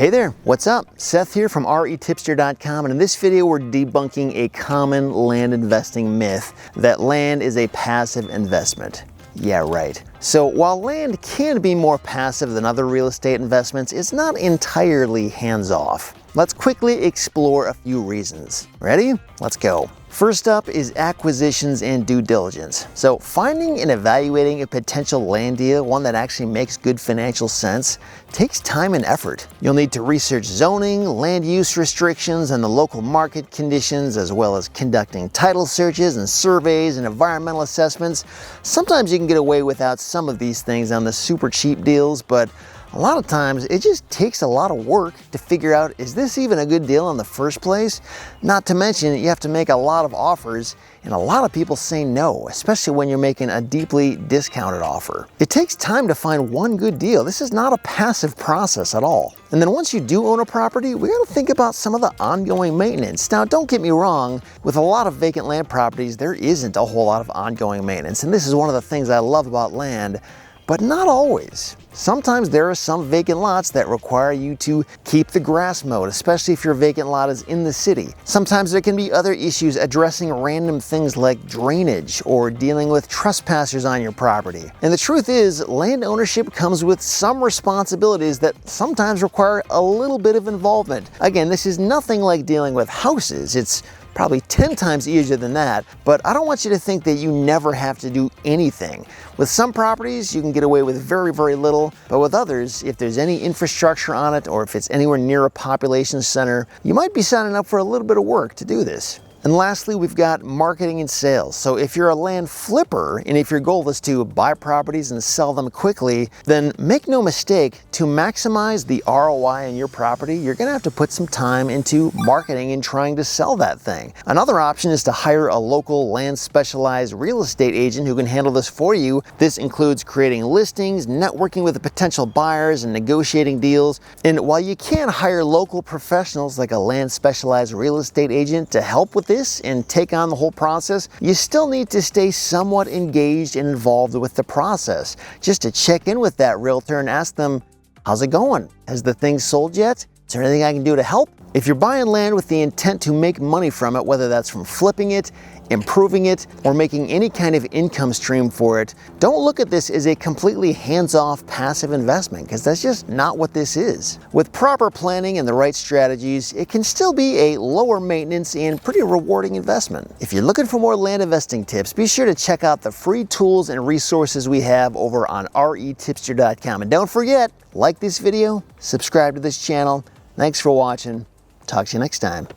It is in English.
Hey there, what's up? Seth here from REtipster.com, and in this video we're debunking a common land investing myth that land is a passive investment. Yeah, right. So while land can be more passive than other real estate investments, it's not entirely hands-off. Let's quickly explore a few reasons. Ready? Let's go. First up is acquisitions and due diligence. So finding and evaluating a potential land deal, one that actually makes good financial sense, takes time and effort. You'll need to research zoning, land use restrictions, and the local market conditions, as well as conducting title searches and surveys and environmental assessments. Sometimes you can get away without some of these things on the super cheap deals, but a lot of times it just takes a lot of work to figure out, is this even a good deal in the first place? Not to mention you have to make a lot of offers, and a lot of people say no, especially when you're making a deeply discounted offer. It takes time to find one good deal. This is not a passive process at all. And then once you do own a property, we gotta think about some of the ongoing maintenance. Now, don't get me wrong, with a lot of vacant land properties, there isn't a whole lot of ongoing maintenance. And this is one of the things I love about land, but not always. Sometimes there are some vacant lots that require you to keep the grass mowed, especially if your vacant lot is in the city. Sometimes there can be other issues addressing random things like drainage or dealing with trespassers on your property. And the truth is, land ownership comes with some responsibilities that sometimes require a little bit of involvement. Again, this is nothing like dealing with houses. It's probably 10 times easier than that, but I don't want you to think that you never have to do anything. With some properties, you can get away with very, very little, but with others, if there's any infrastructure on it or if it's anywhere near a population center, you might be signing up for a little bit of work to do this. And lastly, we've got marketing and sales. So if you're a land flipper, and if your goal is to buy properties and sell them quickly, then make no mistake, to maximize the ROI on your property, you're gonna have to put some time into marketing and trying to sell that thing. Another option is to hire a local land specialized real estate agent who can handle this for you. This includes creating listings, networking with the potential buyers, and negotiating deals. And while you can hire local professionals like a land specialized real estate agent to help with this and take on the whole process, you still need to stay somewhat engaged and involved with the process. Just to check in with that realtor and ask them, how's it going? Has the thing sold yet? Is there anything I can do to help? If you're buying land with the intent to make money from it, whether that's from flipping it, improving it, or making any kind of income stream for it, don't look at this as a completely hands-off passive investment, because that's just not what this is. With proper planning and the right strategies, it can still be a lower maintenance and pretty rewarding investment. If you're looking for more land investing tips, be sure to check out the free tools and resources we have over on REtipster.com. And don't forget, like this video, subscribe to this channel. Thanks for watching. Talk to you next time.